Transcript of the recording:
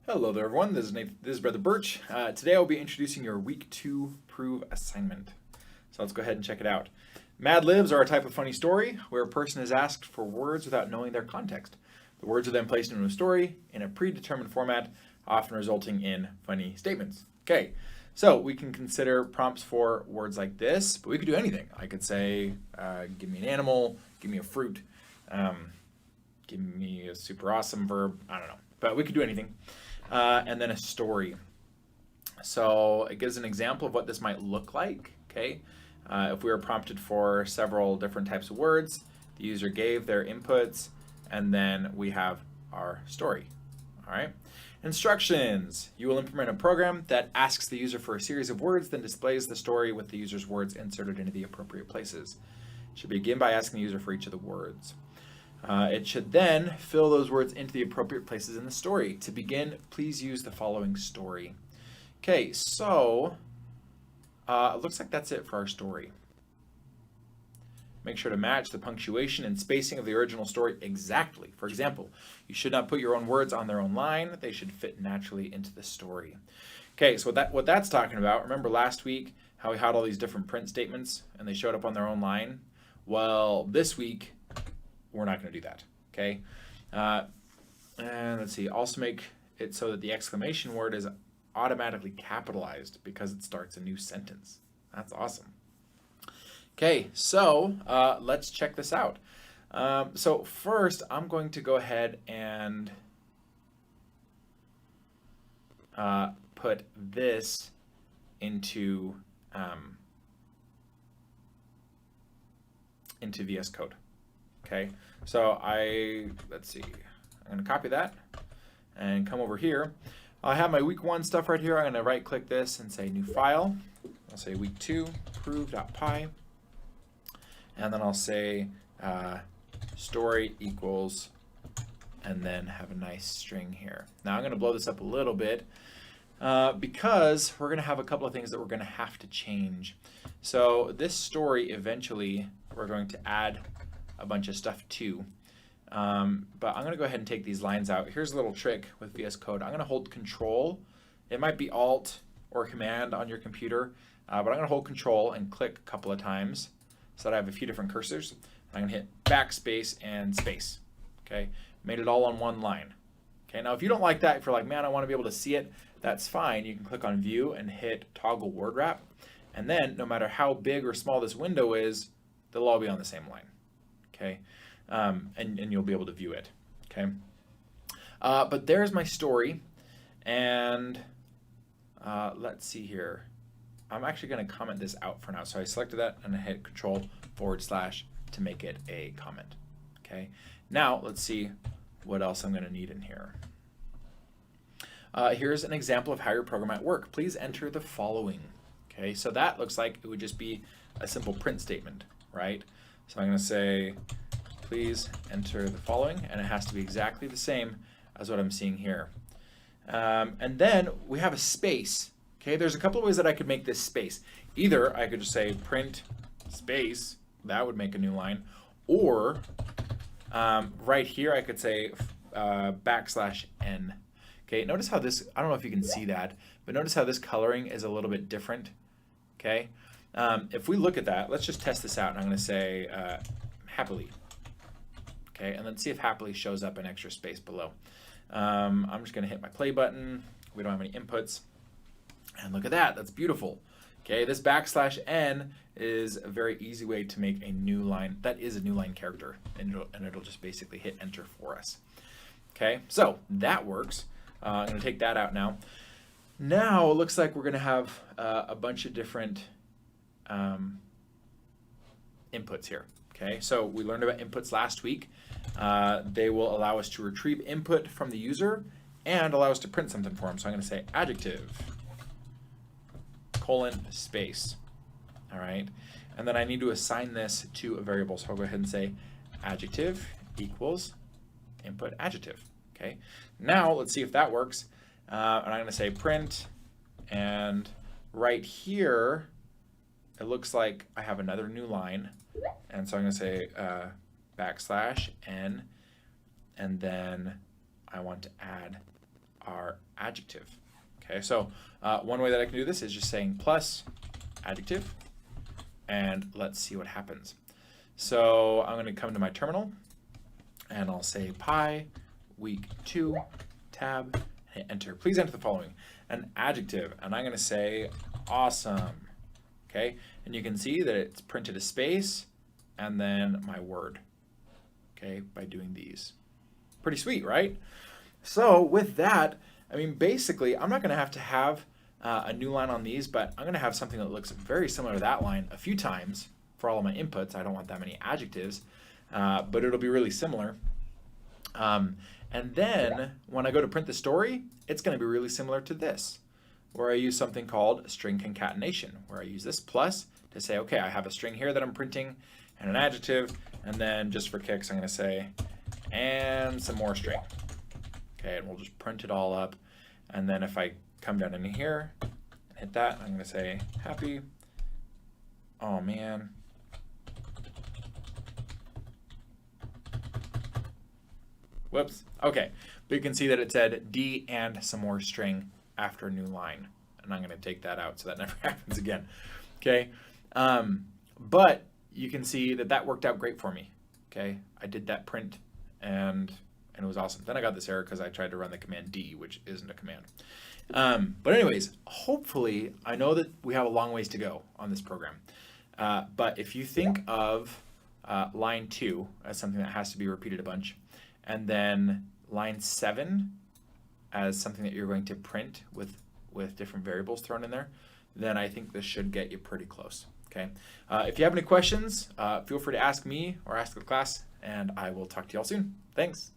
Hello there, everyone. This is Brother Birch. Today I'll be introducing your Week 2 Prove assignment. So let's go ahead and check it out. Mad Libs are a type of funny story where a person is asked for words without knowing their context. The words are then placed into a story in a predetermined format, often resulting in funny statements. Okay, so we can consider prompts for words like this, but we could do anything. I could say, give me an animal, give me a fruit, give me a super awesome verb, I don't know. But we could do anything. And then a story. So it gives an example of what this might look like. Okay, if we were prompted for several different types of words, the user gave their inputs, and then we have our story. All right. Instructions. You will implement a program that asks the user for a series of words, then displays the story with the user's words inserted into the appropriate places. It should begin by asking the user for each of the words. It should then fill those words into the appropriate places in the story. To begin, please use the following story. Okay, so it looks like that's it for our story. Make sure to match the punctuation and spacing of the original story exactly. For example, you should not put your own words on their own line. They should fit naturally into the story. Okay, so what that's talking about, remember last week how we had all these different print statements and they showed up on their own line? Well, this week, we're not going to do that, okay? And let's see, also make it so that the exclamation word is automatically capitalized because it starts a new sentence. That's awesome. Okay, so let's check this out. So first, I'm going to go ahead and put this into VS Code. Okay, so let's see, I'm going to copy that and come over here. I have my week 1 stuff right here. I'm going to right click this and say new file. I'll say week 2 prove.py, and then I'll say story equals, and then have a nice string here. Now I'm going to blow this up a little bit because we're going to have a couple of things that we're going to have to change. So this story, eventually we're going to add a bunch of stuff too. But I'm going to go ahead and take these lines out. Here's a little trick with VS Code. I'm going to hold Control. It might be Alt or Command on your computer, but I'm going to hold Control and click a couple of times so that I have a few different cursors. I'm going to hit backspace and space. Okay, made it all on one line. Okay, now if you don't like that, if you're like, man, I want to be able to see it, that's fine. You can click on View and hit Toggle Word Wrap, and then no matter how big or small this window is, they'll all be on the same line. Okay, and you'll be able to view it. Okay, but there's my story, and let's see here. I'm actually going to comment this out for now. So I selected that and I hit Control / to make it a comment. Okay, now let's see what else I'm going to need in here. Here's an example of how your program might work. Please enter the following. Okay, so that looks like it would just be a simple print statement, right? So I'm going to say, please enter the following, and it has to be exactly the same as what I'm seeing here. And then we have a space. Okay, there's a couple of ways that I could make this space. Either I could just say print space, that would make a new line, or right here I could say \n. Okay, notice how this, I don't know if you can see that, but notice how this coloring is a little bit different. Okay. If we look at that, let's just test this out. And I'm going to say happily. Okay, and then see if happily shows up an extra space below. I'm just going to hit my play button. We don't have any inputs. And look at that. That's beautiful. Okay, this \n is a very easy way to make a new line. That is a new line character, and it'll just basically hit enter for us. Okay, so that works. I'm going to take that out now. Now it looks like we're going to have a bunch of different inputs here. Okay, so we learned about inputs last week. They will allow us to retrieve input from the user and allow us to print something for them. So I'm going to say adjective :space. All right, and then I need to assign this to a variable. So I'll go ahead and say adjective equals input adjective. Okay, now let's see if that works. And I'm going to say print, and right here it looks like I have another new line, and so I'm going to say \n, and then I want to add our adjective. Okay, so one way that I can do this is just saying plus adjective, and let's see what happens. So I'm going to come to my terminal, and I'll say pi week 2 tab, hit enter. Please enter the following: an adjective, and I'm going to say awesome. Okay, and you can see that it's printed a space and then my word. Okay, by doing these. Pretty sweet, right? So with that, I mean, basically, I'm not going to have a new line on these, but I'm going to have something that looks very similar to that line a few times for all of my inputs. I don't want that many adjectives, but it'll be really similar. And then when I go to print the story, it's going to be really similar to this, where I use something called string concatenation, where I use this plus to say, okay, I have a string here that I'm printing and an adjective, and then just for kicks, I'm going to say, and some more string. Okay, and we'll just print it all up. And then if I come down in here and hit that, I'm going to say happy. Oh, man. Whoops. Okay, but you can see that it said D and some more string after a new line. And I'm going to take that out so that never happens again. Okay, but you can see that that worked out great for me. Okay, I did that print and it was awesome. Then I got this error because I tried to run the command D, which isn't a command. But anyways, hopefully, I know that we have a long ways to go on this program. But if you think of line 2 as something that has to be repeated a bunch, and then line 7 as something that you're going to print with different variables thrown in there, then I think this should get you pretty close. Okay. If you have any questions, feel free to ask me or ask the class, and I will talk to you all soon. Thanks.